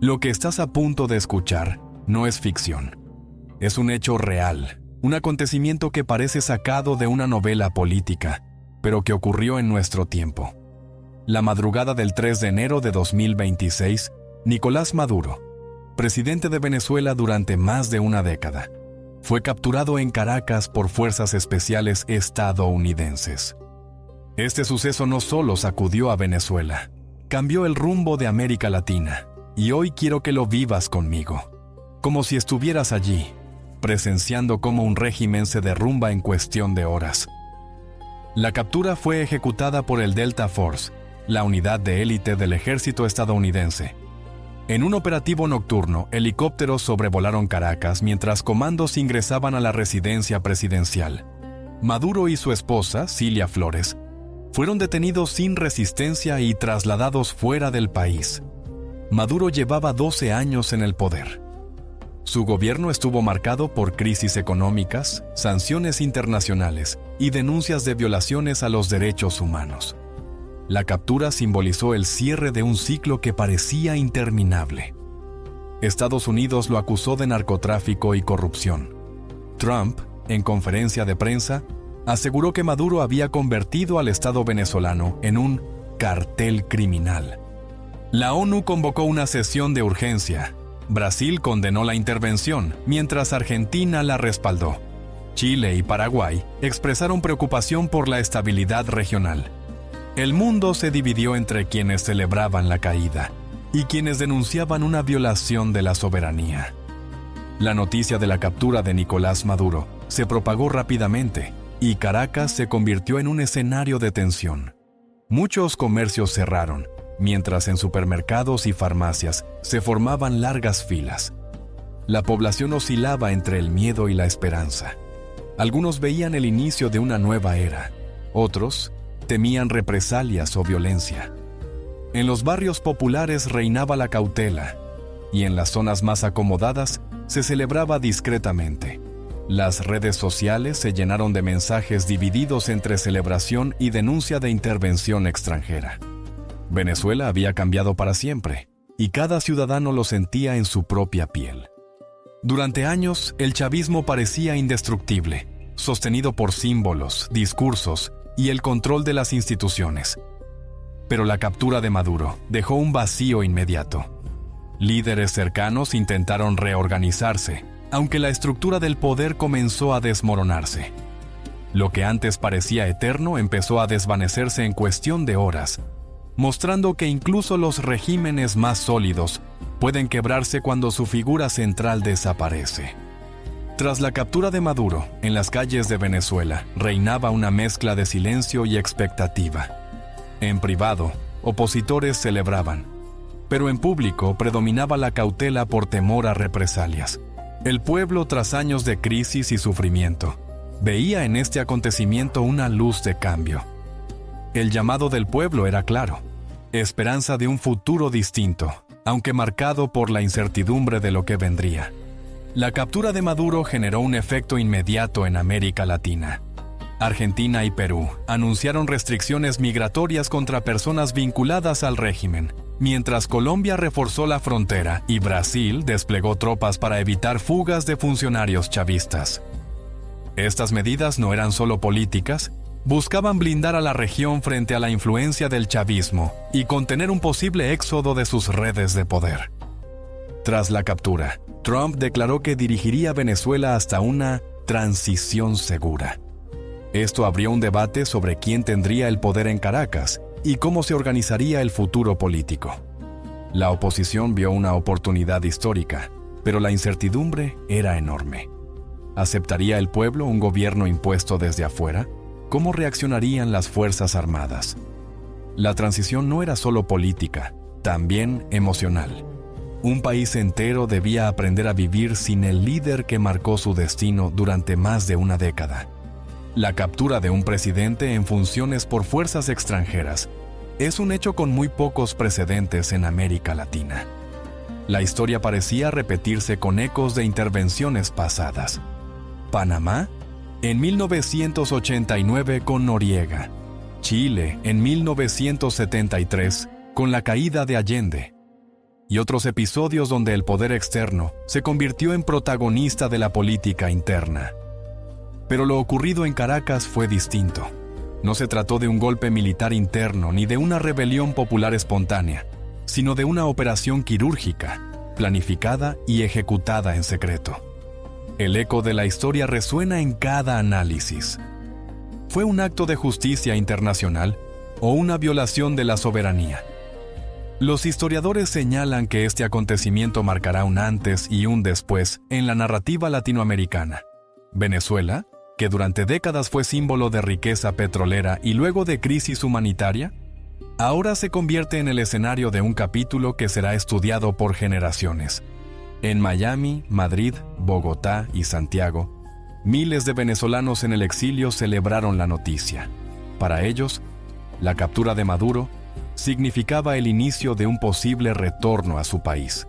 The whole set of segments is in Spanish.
Lo que estás a punto de escuchar no es ficción. Es un hecho real, un acontecimiento que parece sacado de una novela política, pero que ocurrió en nuestro tiempo. La madrugada del 3 de enero de 2026, Nicolás Maduro, presidente de Venezuela durante más de una década, fue capturado en Caracas por fuerzas especiales estadounidenses. Este suceso no solo sacudió a Venezuela, cambió el rumbo de América Latina, y hoy quiero que lo vivas conmigo, como si estuvieras allí, presenciando cómo un régimen se derrumba en cuestión de horas. La captura fue ejecutada por el Delta Force, la unidad de élite del ejército estadounidense. En un operativo nocturno, helicópteros sobrevolaron Caracas mientras comandos ingresaban a la residencia presidencial. Maduro y su esposa, Cilia Flores, fueron detenidos sin resistencia y trasladados fuera del país. Maduro llevaba 12 años en el poder. Su gobierno estuvo marcado por crisis económicas, sanciones internacionales y denuncias de violaciones a los derechos humanos. La captura simbolizó el cierre de un ciclo que parecía interminable. Estados Unidos lo acusó de narcotráfico y corrupción. Trump, en conferencia de prensa, aseguró que Maduro había convertido al Estado venezolano en un cartel criminal. La ONU convocó una sesión de urgencia. Brasil condenó la intervención, mientras Argentina la respaldó. Chile y Paraguay expresaron preocupación por la estabilidad regional. El mundo se dividió entre quienes celebraban la caída y quienes denunciaban una violación de la soberanía. La noticia de la captura de Nicolás Maduro se propagó rápidamente y Caracas se convirtió en un escenario de tensión. Muchos comercios cerraron, mientras en supermercados y farmacias se formaban largas filas. La población oscilaba entre el miedo y la esperanza. Algunos veían el inicio de una nueva era, otros temían represalias o violencia. En los barrios populares reinaba la cautela, y en las zonas más acomodadas se celebraba discretamente. Las redes sociales se llenaron de mensajes divididos entre celebración y denuncia de intervención extranjera. Venezuela había cambiado para siempre, y cada ciudadano lo sentía en su propia piel. Durante años, el chavismo parecía indestructible, sostenido por símbolos, discursos y el control de las instituciones. Pero la captura de Maduro dejó un vacío inmediato. Líderes cercanos intentaron reorganizarse, aunque la estructura del poder comenzó a desmoronarse. Lo que antes parecía eterno empezó a desvanecerse en cuestión de horas, mostrando que incluso los regímenes más sólidos pueden quebrarse cuando su figura central desaparece. Tras la captura de Maduro, en las calles de Venezuela reinaba una mezcla de silencio y expectativa. En privado, opositores celebraban, pero en público predominaba la cautela por temor a represalias. El pueblo, tras años de crisis y sufrimiento, veía en este acontecimiento una luz de cambio. El llamado del pueblo era claro: esperanza de un futuro distinto, aunque marcado por la incertidumbre de lo que vendría. La captura de Maduro generó un efecto inmediato en América Latina. Argentina y Perú anunciaron restricciones migratorias contra personas vinculadas al régimen, mientras Colombia reforzó la frontera y Brasil desplegó tropas para evitar fugas de funcionarios chavistas. Estas medidas no eran solo políticas, buscaban blindar a la región frente a la influencia del chavismo y contener un posible éxodo de sus redes de poder. Tras la captura, Trump declaró que dirigiría Venezuela hasta una transición segura. Esto abrió un debate sobre quién tendría el poder en Caracas y cómo se organizaría el futuro político. La oposición vio una oportunidad histórica, pero la incertidumbre era enorme. ¿Aceptaría el pueblo un gobierno impuesto desde afuera? ¿Cómo reaccionarían las Fuerzas Armadas? La transición no era solo política, también emocional. Un país entero debía aprender a vivir sin el líder que marcó su destino durante más de una década. La captura de un presidente en funciones por fuerzas extranjeras es un hecho con muy pocos precedentes en América Latina. La historia parecía repetirse con ecos de intervenciones pasadas. Panamá, en 1989 con Noriega. Chile, en 1973, con la caída de Allende. y otros episodios donde el poder externo se convirtió en protagonista de la política interna. Pero lo ocurrido en Caracas fue distinto. No se trató de un golpe militar interno ni de una rebelión popular espontánea, sino de una operación quirúrgica, planificada y ejecutada en secreto. El eco de la historia resuena en cada análisis. ¿Fue un acto de justicia internacional o una violación de la soberanía? Los historiadores señalan que este acontecimiento marcará un antes y un después en la narrativa latinoamericana. Venezuela, que durante décadas fue símbolo de riqueza petrolera y luego de crisis humanitaria, ahora se convierte en el escenario de un capítulo que será estudiado por generaciones. En Miami, Madrid, Bogotá y Santiago, miles de venezolanos en el exilio celebraron la noticia. Para ellos, la captura de Maduro significaba el inicio de un posible retorno a su país.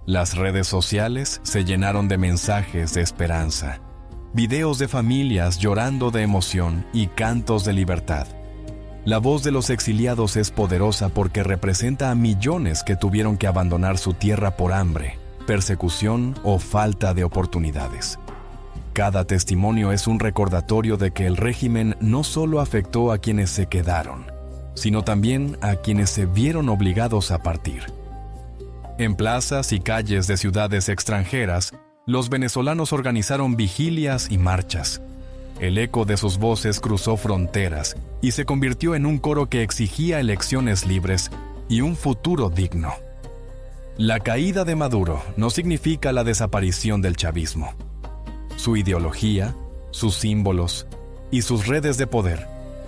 Las redes sociales se llenaron de mensajes de esperanza, videos de familias llorando de emoción y cantos de libertad. La voz de los exiliados es poderosa porque representa a millones que tuvieron que abandonar su tierra por hambre, persecución o falta de oportunidades. Cada testimonio es un recordatorio de que el régimen no solo afectó a quienes se quedaron, sino también a quienes se vieron obligados a partir. En plazas y calles de ciudades extranjeras, los venezolanos organizaron vigilias y marchas. El eco de sus voces cruzó fronteras y se convirtió en un coro que exigía elecciones libres y un futuro digno. La caída de Maduro no significa la desaparición del chavismo. Su ideología, sus símbolos y sus redes de poder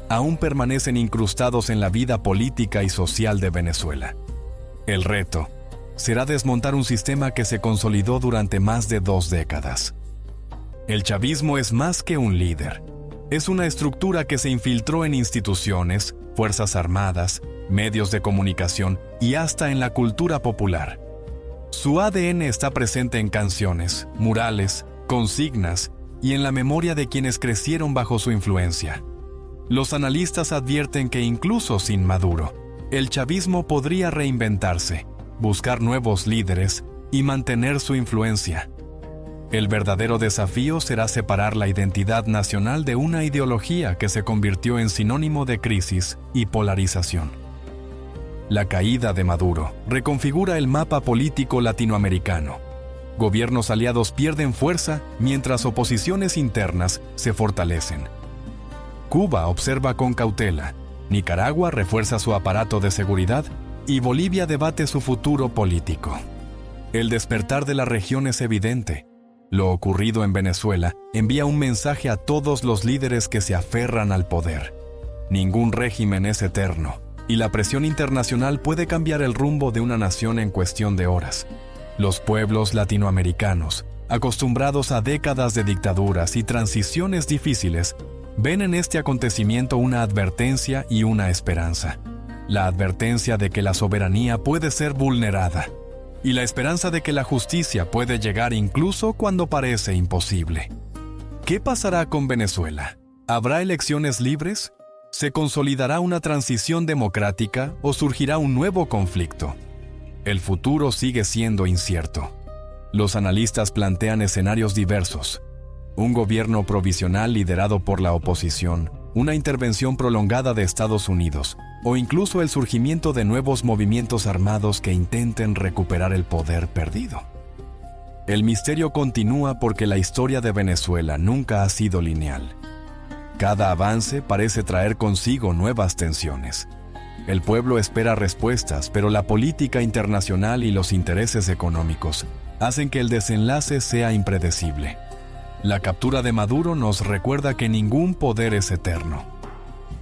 aún permanecen incrustados en la vida política y social de Venezuela. El reto será desmontar un sistema que se consolidó durante más de 2 décadas. El chavismo es más que un líder. Es una estructura que se infiltró en instituciones, fuerzas armadas, medios de comunicación y hasta en la cultura popular. Su ADN está presente en canciones, murales, consignas y en la memoria de quienes crecieron bajo su influencia. Los analistas advierten que incluso sin Maduro, el chavismo podría reinventarse, buscar nuevos líderes y mantener su influencia. El verdadero desafío será separar la identidad nacional de una ideología que se convirtió en sinónimo de crisis y polarización. La caída de Maduro reconfigura el mapa político latinoamericano. Gobiernos aliados pierden fuerza mientras oposiciones internas se fortalecen. Cuba observa con cautela, Nicaragua refuerza su aparato de seguridad y Bolivia debate su futuro político. El despertar de la región es evidente. Lo ocurrido en Venezuela envía un mensaje a todos los líderes que se aferran al poder. Ningún régimen es eterno, y la presión internacional puede cambiar el rumbo de una nación en cuestión de horas. Los pueblos latinoamericanos, acostumbrados a décadas de dictaduras y transiciones difíciles, ven en este acontecimiento una advertencia y una esperanza. La advertencia de que la soberanía puede ser vulnerada y la esperanza de que la justicia puede llegar incluso cuando parece imposible. ¿Qué pasará con Venezuela? ¿Habrá elecciones libres? ¿Se consolidará una transición democrática o surgirá un nuevo conflicto? El futuro sigue siendo incierto. Los analistas plantean escenarios diversos: un gobierno provisional liderado por la oposición, una intervención prolongada de Estados Unidos, o incluso el surgimiento de nuevos movimientos armados que intenten recuperar el poder perdido. El misterio continúa porque la historia de Venezuela nunca ha sido lineal. Cada avance parece traer consigo nuevas tensiones. El pueblo espera respuestas, pero la política internacional y los intereses económicos hacen que el desenlace sea impredecible. La captura de Maduro nos recuerda que ningún poder es eterno.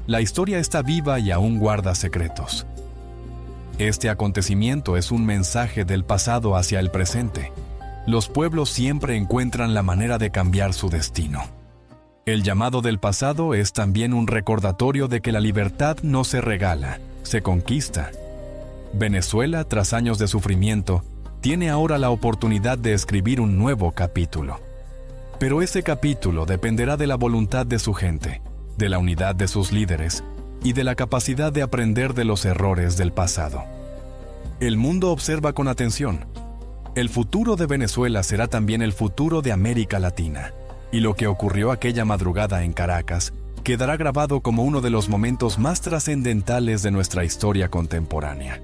La historia está viva y aún guarda secretos. Este acontecimiento es un mensaje del pasado hacia el presente. Los pueblos siempre encuentran la manera de cambiar su destino. El llamado del pasado es también un recordatorio de que la libertad no se regala, se conquista. Venezuela, tras años de sufrimiento, tiene ahora la oportunidad de escribir un nuevo capítulo. Pero ese capítulo dependerá de la voluntad de su gente, de la unidad de sus líderes y de la capacidad de aprender de los errores del pasado. El mundo observa con atención. El futuro de Venezuela será también el futuro de América Latina, y lo que ocurrió aquella madrugada en Caracas quedará grabado como uno de los momentos más trascendentales de nuestra historia contemporánea.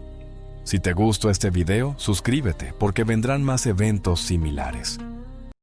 Si te gustó este video, suscríbete porque vendrán más eventos similares.